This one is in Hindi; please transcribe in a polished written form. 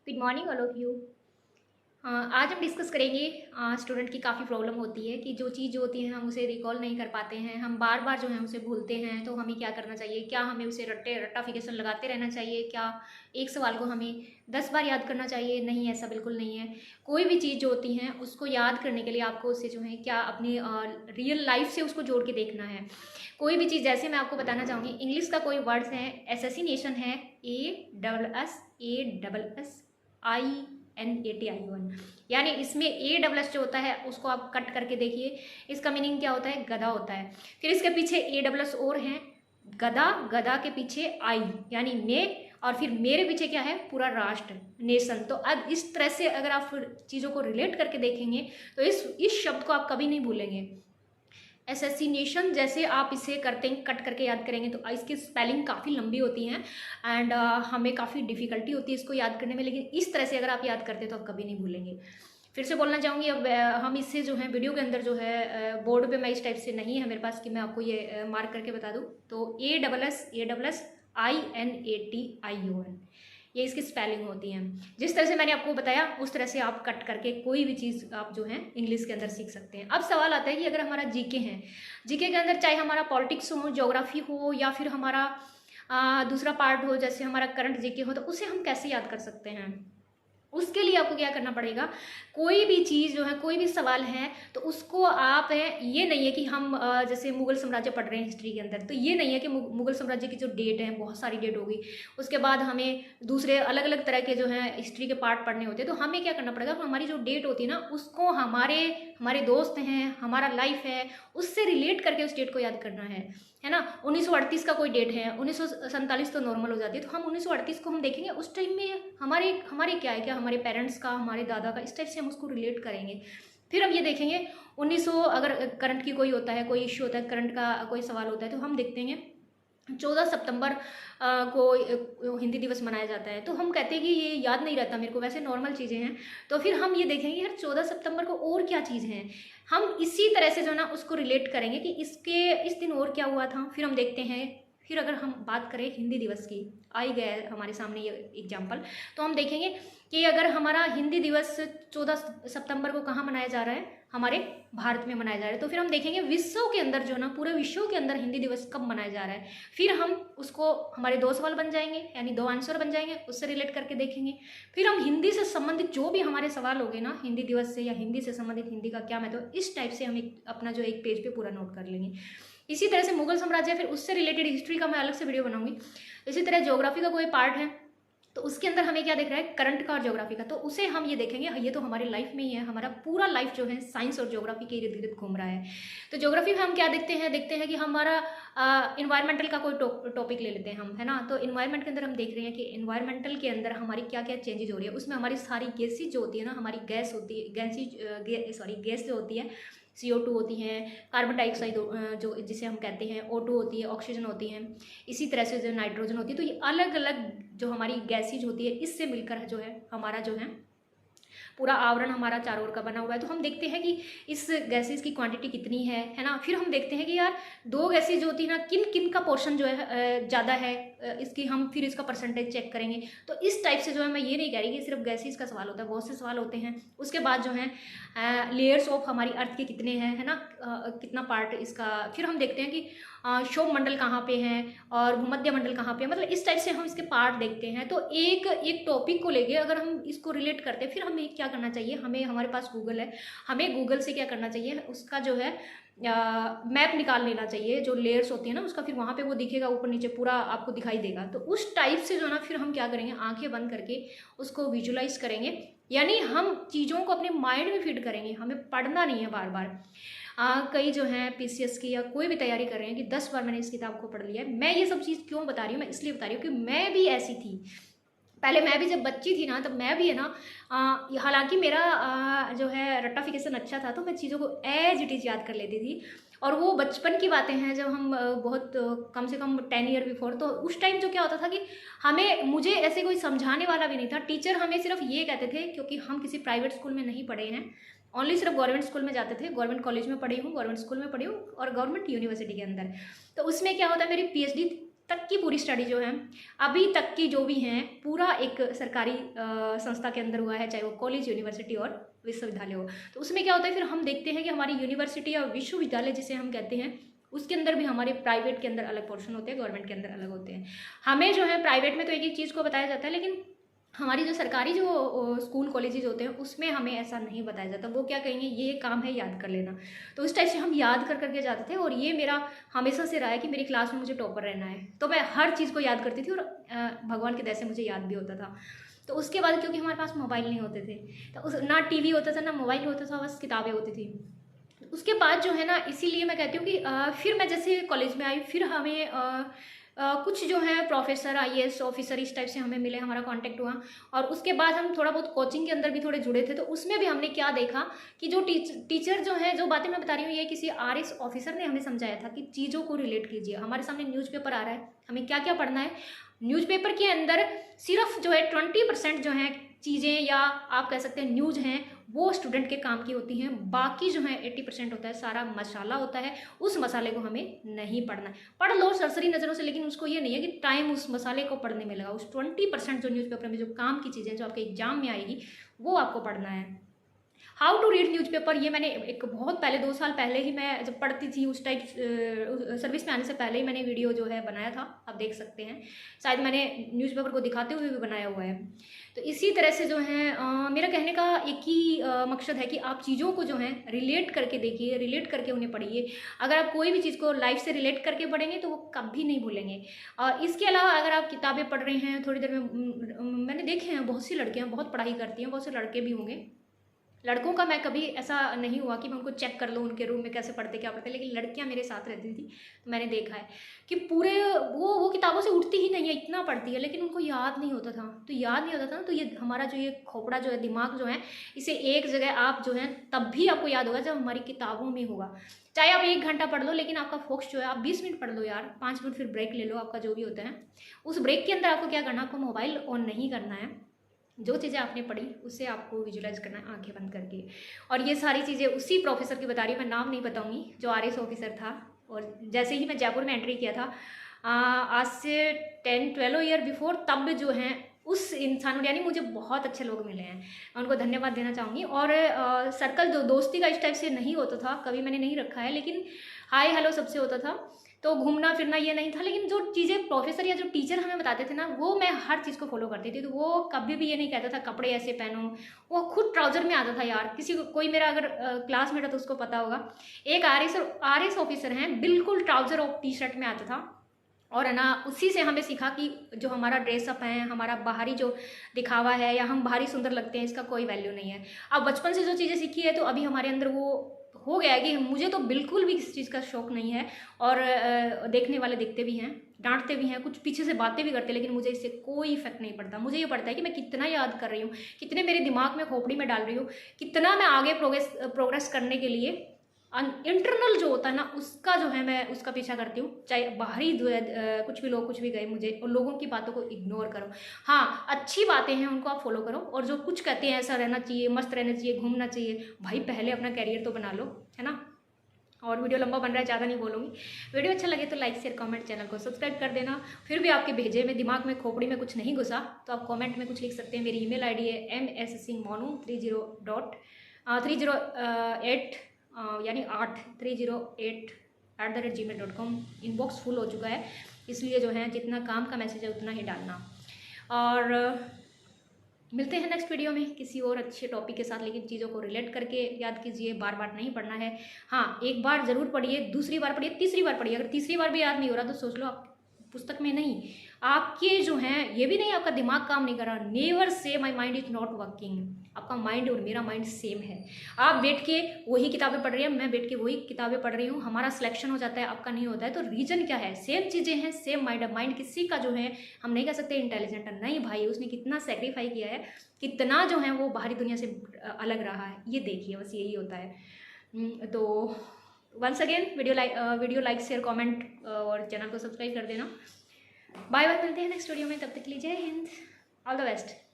Good morning all of you. आज हम डिस्कस करेंगे। स्टूडेंट की काफ़ी प्रॉब्लम होती है कि जो चीज़ जो होती है हम उसे रिकॉल नहीं कर पाते हैं, हम बार बार जो है उसे भूलते हैं। तो हमें क्या करना चाहिए? क्या हमें उसे रट्टाफिकेशन लगाते रहना चाहिए? क्या एक सवाल को हमें 10 बार याद करना चाहिए? नहीं, ऐसा बिल्कुल नहीं है। कोई भी चीज़ जो होती है उसको याद करने के लिए आपको उससे जो है क्या अपनी रियल लाइफ से उसको जोड़ के देखना है। कोई भी चीज़, जैसे मैं आपको बताना चाहूँगी, इंग्लिश का कोई वर्ड्स है, एसेसिनेशन है, ASSASSINATION, यानी इसमें ASS जो होता है उसको आप कट करके देखिए, इसका मीनिंग क्या होता है? गधा होता है। फिर इसके पीछे ASS और है, गधा, गधा के पीछे आई यानी मैं, और फिर मेरे पीछे क्या है? पूरा राष्ट्र, नेशन। तो अब इस तरह से अगर आप चीज़ों को रिलेट करके देखेंगे तो इस शब्द को आप कभी नहीं भूलेंगे। एसेसिनेशन जैसे आप इसे करते हैं, कट करके याद करेंगे तो इसकी स्पेलिंग काफ़ी लंबी होती हैं एंड हमें काफ़ी डिफ़िकल्टी होती है इसको याद करने में, लेकिन इस तरह से अगर आप याद करते हैं तो आप कभी नहीं भूलेंगे। फिर से बोलना चाहूँगी, अब हम इससे जो है वीडियो के अंदर जो है बोर्ड पे मैं इस टाइप से नहीं है मेरे पास कि मैं आपको ये मार्क करके बता दूँ। तो ASSINATION, ये इसकी स्पेलिंग होती है। जिस तरह से मैंने आपको बताया उस तरह से आप कट करके कोई भी चीज़ आप जो है इंग्लिश के अंदर सीख सकते हैं। अब सवाल आता है कि अगर हमारा जीके है, जीके के अंदर चाहे हमारा पॉलिटिक्स हो, ज्योग्राफी हो, या फिर हमारा दूसरा पार्ट हो जैसे हमारा करंट जीके हो, तो उसे हम कैसे याद कर सकते हैं? उसके लिए आपको क्या करना पड़ेगा? कोई भी चीज़ जो है, कोई भी सवाल है तो उसको आप है, ये नहीं है कि हम जैसे मुगल साम्राज्य पढ़ रहे हैं हिस्ट्री के अंदर, तो ये नहीं है कि मुगल साम्राज्य की जो डेट है, बहुत सारी डेट होगी, उसके बाद हमें दूसरे अलग अलग तरह के जो है हिस्ट्री के पार्ट पढ़ने होते हैं। तो हमें क्या करना पड़ेगा? हमारी जो डेट होती है ना, उसको हमारे हमारे दोस्त हैं, हमारा लाइफ है, उससे रिलेट करके उस डेट को याद करना है ना। 1938 का कोई डेट है, 1947 तो नॉर्मल हो जाती है, तो हम 1938 को हम देखेंगे, उस टाइम में हमारे हमारे क्या है, क्या हमारे पेरेंट्स का, हमारे दादा का, इस टाइप से हम उसको रिलेट करेंगे। फिर हम ये देखेंगे 1900, अगर करंट की कोई होता है, कोई इश्यू होता है, करंट का कोई सवाल होता है, तो हम देखते हैं 14 सितंबर को हिंदी दिवस मनाया जाता है। तो हम कहते हैं कि ये याद नहीं रहता मेरे को, वैसे नॉर्मल चीज़ें हैं। तो फिर हम ये देखेंगे यार 14 सितंबर को और क्या चीज़ है, हम इसी तरह से जो है ना उसको रिलेट करेंगे कि इस दिन और क्या हुआ था। फिर हम देखते हैं, फिर अगर हम बात करें हिंदी दिवस की, आई गया है हमारे सामने ये एग्जाम्पल, तो हम देखेंगे कि अगर हमारा हिंदी दिवस 14 सितंबर को कहाँ मनाया जा रहा है? हमारे भारत में मनाया जा रहा है। तो फिर हम देखेंगे विश्व के अंदर जो ना, पूरे विश्व के अंदर हिंदी दिवस कब मनाया जा रहा है। फिर हम उसको, हमारे 2 सवाल बन जाएंगे, यानी 2 आंसर बन जाएंगे, उससे रिलेट करके देखेंगे। फिर हम हिंदी से संबंधित जो भी हमारे सवाल हो गए ना हिंदी दिवस से, या हिंदी से संबंधित हिंदी का क्या महत्व, इस टाइप से हम अपना जो एक पेज पे पूरा नोट कर लेंगे। इसी तरह से मुगल साम्राज्य, फिर उससे रिलेटेड हिस्ट्री का मैं अलग से वीडियो बनाऊंगी। इसी तरह ज्योग्राफी का कोई पार्ट है, तो उसके अंदर हमें क्या देख रहा है? करंट का और ज्योग्राफी का, तो उसे हम ये देखेंगे, ये तो हमारे लाइफ में ही है, हमारा पूरा लाइफ जो है साइंस और ज्योग्राफी के इर्द गिर्द घूम रहा है। तो ज्योग्राफी में हम क्या देखते हैं कि हमारा इन्वायरमेंटल का कोई टॉपिक ले लेते हैं हम, है ना। तो इन्वायरमेंट के अंदर हम देख रहे हैं कि इन्वायरमेंटल के अंदर हमारी क्या क्या चेंजेज हो रही है, उसमें हमारी सारी गैसेज जो होती है ना, हमारी गैस होती है, गैस जो होती है, CO2 होती हैं, कार्बन डाइऑक्साइड जो जिसे हम कहते हैं, O2 होती है, ऑक्सीजन होती है, इसी तरह से जो नाइट्रोजन होती है। तो ये अलग अलग जो हमारी गैसेज होती है, इससे मिलकर जो है हमारा जो है पूरा आवरण हमारा चारों ओर का बना हुआ है। तो हम देखते हैं कि इस गैसेज की क्वांटिटी कितनी है ना। फिर हम देखते हैं कि यार 2 गैसेज जो होती है ना, किन किन का पोर्शन जो है ज़्यादा है, इसकी हम फिर इसका परसेंटेज चेक करेंगे। तो इस टाइप से जो है, मैं ये नहीं कह रही कि सिर्फ गैसेज का सवाल होता है, बहुत से सवाल होते हैं। उसके बाद जो है लेयर्स ऑफ हमारी अर्थ के कितने हैं, है ना, कितना पार्ट इसका। फिर हम देखते हैं कि क्षोभ मंडल कहाँ पे हैं और भूमध्य मंडल कहाँ पे है, मतलब इस टाइप से हम इसके पार्ट देखते हैं। तो एक एक टॉपिक को लेके अगर हम इसको रिलेट करते हैं, फिर हमें क्या करना चाहिए? हमें, हमारे पास गूगल है, हमें गूगल से क्या करना चाहिए? उसका जो है मैप निकाल लेना चाहिए, जो लेयर्स होती है ना उसका, फिर वहाँ पे वो दिखेगा, ऊपर नीचे पूरा आपको दिखाई देगा। तो उस टाइप से जो ना, फिर हम क्या करेंगे? आंखें बंद करके उसको विजुलाइज करेंगे, यानी हम चीज़ों को अपने माइंड में फीड करेंगे, हमें पढ़ना नहीं है बार बार। कई जो हैं PCS की या कोई भी तैयारी कर रहे हैं कि 10 बार मैंने इस किताब को पढ़ लिया है। मैं ये सब चीज़ क्यों बता रही हूँ? मैं इसलिए बता रही हूँ कि मैं भी ऐसी थी। पहले मैं भी जब बच्ची थी ना, तब मैं भी है ना, हालांकि मेरा जो है रट्टाफिकेशन अच्छा था, तो मैं चीज़ों को एज इट इज़ याद कर लेती थी। और वो बचपन की बातें हैं, जब हम बहुत कम से कम 10 ईयर बिफोर, तो उस टाइम जो क्या होता था कि मुझे ऐसे कोई समझाने वाला भी नहीं था। टीचर हमें सिर्फ ये कहते थे, क्योंकि हम किसी प्राइवेट स्कूल में नहीं पढ़े हैं, ओनली सिर्फ गवर्नमेंट स्कूल में जाते थे, गवर्नमेंट कॉलेज में पढ़ी हूँ, गवर्नमेंट स्कूल में पढ़ी हूँ और गवर्नमेंट यूनिवर्सिटी के अंदर। तो उसमें क्या होता है, मेरी PhD तक की पूरी स्टडी जो है, अभी तक की जो भी हैं, पूरा एक सरकारी संस्था के अंदर हुआ है, चाहे वो कॉलेज, यूनिवर्सिटी और विश्वविद्यालय हो। तो उसमें क्या होता है, फिर हम देखते हैं कि हमारी यूनिवर्सिटी या विश्वविद्यालय जिसे हम कहते हैं, उसके अंदर भी हमारे प्राइवेट के अंदर अलग पोर्शन होते हैं, गवर्नमेंट के अंदर अलग होते हैं। हमें जो है प्राइवेट में तो एक एक चीज़ को बताया जाता है, लेकिन हमारी जो सरकारी जो स्कूल कॉलेजेस होते हैं उसमें हमें ऐसा नहीं बताया जाता। वो क्या कहेंगे, ये काम है, याद कर लेना। तो उस टाइप से हम याद कर करके जाते थे, और ये मेरा हमेशा से रहा है कि मेरी क्लास में मुझे टॉपर रहना है। तो मैं हर चीज़ को याद करती थी, और भगवान की दया से मुझे याद भी होता था। तो उसके बाद क्योंकि हमारे पास मोबाइल नहीं होते थे, तो ना टीवी होता था, ना मोबाइल होता था, बस किताबें होती थी। उसके बाद जो है ना, इसीलिए मैं कहती हूँ कि फिर मैं जैसे कॉलेज में आई, फिर हमें कुछ जो है प्रोफेसर, आईएएस ऑफिसर इस टाइप से हमें मिले, हमारा कांटेक्ट हुआ। और उसके बाद हम थोड़ा बहुत कोचिंग के अंदर भी थोड़े जुड़े थे। तो उसमें भी हमने क्या देखा कि जो टीचर जो है, जो बातें मैं बता रही हूँ, ये किसी आरएस ऑफिसर ने हमें समझाया था कि चीज़ों को रिलेट कीजिए। हमारे सामने न्यूज़पेपर आ रहा है, हमें क्या क्या पढ़ना है। न्यूज़पेपर के अंदर सिर्फ जो है 20% जो है चीज़ें, या आप कह सकते हैं न्यूज़ हैं, वो स्टूडेंट के काम की होती हैं। बाकी जो है 80% होता है, सारा मसाला होता है। उस मसाले को हमें नहीं पढ़ना है। पढ़ लो सरसरी नज़रों से, लेकिन उसको ये नहीं है कि टाइम उस मसाले को पढ़ने में लगा। उस 20% जो न्यूज़पेपर में जो काम की चीज़ें जो आपके एग्जाम में आएगी, वो आपको पढ़ना है। हाउ टू रीड न्यूज़पेपर, ये मैंने एक बहुत पहले 2 साल पहले ही, मैं जब पढ़ती थी उस टाइप सर्विस में आने से पहले ही मैंने वीडियो जो है बनाया था, आप देख सकते हैं। शायद मैंने न्यूज़पेपर को दिखाते हुए भी बनाया हुआ है। तो इसी तरह से जो है मेरा कहने का एक ही मकसद है कि आप चीज़ों को जो है रिलेट करके देखिए, रिलेट करके उन्हें पढ़िए। अगर आप कोई भी चीज़ को लाइफ से रिलेट करके पढ़ेंगे तो वो कभी नहीं भूलेंगे। और इसके अलावा अगर आप किताबें पढ़ रहे हैं, थोड़ी देर में मैंने देखे हैं बहुत सी लड़कियाँ बहुत पढ़ाई करती हैं, बहुत से लड़के भी होंगे। लड़कों का मैं कभी ऐसा नहीं हुआ कि मैं उनको चेक कर लूँ उनके रूम में कैसे पढ़ते क्या पढ़ते, लेकिन लड़कियां मेरे साथ रहती थी तो मैंने देखा है कि पूरे वो किताबों से उठती ही नहीं है, इतना पढ़ती है, लेकिन उनको याद नहीं होता था। तो याद नहीं होता था ना, तो ये हमारा जो ये खोपड़ा जो है, दिमाग जो है, इसे एक जगह आप जो है तब भी आपको याद होगा जब हमारी किताबों में होगा। चाहे आप 1 घंटा पढ़ लो, लेकिन आपका फोकस जो है, आप 20 मिनट पढ़ लो यार, 5 मिनट फिर ब्रेक ले लो, आपका जो भी होता है। उस ब्रेक के अंदर आपको क्या करना, आपको मोबाइल ऑन नहीं करना है। जो चीज़ें आपने पढ़ी उसे आपको विजुलाइज करना है आंखें बंद करके। और ये सारी चीज़ें उसी प्रोफेसर की बता रही हूँ, मैं नाम नहीं बताऊँगी, जो आरएस ऑफिसर था। और जैसे ही मैं जयपुर में एंट्री किया था, आज से 10-12 ईयर बिफोर, तब जो हैं उस इंसान, यानी मुझे बहुत अच्छे लोग मिले हैं, मैं उनको धन्यवाद देना चाहूँगी। और सर्कल जो दोस्ती का इस टाइप से नहीं होता था, कभी मैंने नहीं रखा है, लेकिन हाय हेलो सबसे होता था। तो घूमना फिरना ये नहीं था, लेकिन जो चीज़ें प्रोफेसर या जो टीचर हमें बताते थे ना, वो मैं हर चीज़ को फॉलो करती थी। तो वो कभी भी ये नहीं कहता था कपड़े ऐसे पहनो, वो खुद ट्राउजर में आता था यार। किसी को, कोई मेरा अगर क्लासमेट है तो उसको पता होगा, एक आरएस ऑफिसर हैं, बिल्कुल ट्राउजर और टी शर्ट में आता था। और है ना, उसी से हमें सीखा कि जो हमारा ड्रेसअप है, हमारा बाहरी जो दिखावा है, या हम बाहरी सुंदर लगते हैं, इसका कोई वैल्यू नहीं है। अब बचपन से जो चीज़ें सीखी है, तो अभी हमारे अंदर वो हो गया है कि मुझे तो बिल्कुल भी इस चीज़ का शौक नहीं है। और देखने वाले देखते भी हैं, डांटते भी हैं, कुछ पीछे से बातें भी करते हैं, लेकिन मुझे इससे कोई इफेक्ट नहीं पड़ता। मुझे ये पड़ता है कि मैं कितना याद कर रही हूँ, कितने मेरे दिमाग में खोपड़ी में डाल रही हूँ, कितना मैं आगे प्रोग्रेस करने के लिए इंटरनल जो होता है ना, उसका जो है मैं उसका पीछा करती हूँ। चाहे बाहरी कुछ भी लोग कुछ भी गए, मुझे और लोगों की बातों को इग्नोर करो। हाँ, अच्छी बातें हैं उनको आप फॉलो करो, और जो कुछ कहते हैं ऐसा रहना चाहिए, मस्त रहना चाहिए, घूमना चाहिए, भाई पहले अपना कैरियर तो बना लो, है ना। और वीडियो लंबा बन रहा है, ज़्यादा नहीं बोलूँगी। वीडियो अच्छा लगे तो लाइक शेयर कमेंट, चैनल को सब्सक्राइब कर देना। फिर भी आपके भेजे में दिमाग में खोपड़ी में कुछ नहीं घुसा तो आप कमेंट में कुछ लिख सकते हैं। मेरी ईमेल आईडी है mssinghmonu308 यानी 8308@gmail.com। इनबॉक्स फुल हो चुका है, इसलिए जो है जितना काम का मैसेज है उतना ही डालना। और मिलते हैं नेक्स्ट वीडियो में किसी और अच्छे टॉपिक के साथ, लेकिन चीज़ों को रिलेट करके याद कीजिए, बार बार नहीं पढ़ना है। हाँ, एक बार ज़रूर पढ़िए, दूसरी बार पढ़िए, तीसरी बार पढ़िए। अगर तीसरी बार भी याद नहीं हो रहा तो सोच लो आप पुस्तक में नहीं, आपके जो हैं, ये भी नहीं आपका दिमाग काम नहीं कर रहा। Never say my mind is not working. आपका माइंड और मेरा माइंड सेम है। आप बैठ के वही किताबें पढ़ रही हैं, मैं बैठ के वही किताबें पढ़ रही हूँ, हमारा सिलेक्शन हो जाता है, आपका नहीं होता है। तो रीजन क्या है, सेम चीज़ें हैं, सेम माइंड है। माइंड किसी का जो है हम नहीं कह सकते इंटेलिजेंट है, नहीं भाई, उसने कितना सेक्रीफाई किया है, कितना जो है वो बाहरी दुनिया से अलग रहा है, ये देखिए, बस यही होता है। तो once again video like share comment और चैनल को सब्सक्राइब कर देना। बाय बाय, मिलते हैं नेक्स्ट वीडियो में, तब तक के लिए जय हिंद, ऑल द बेस्ट।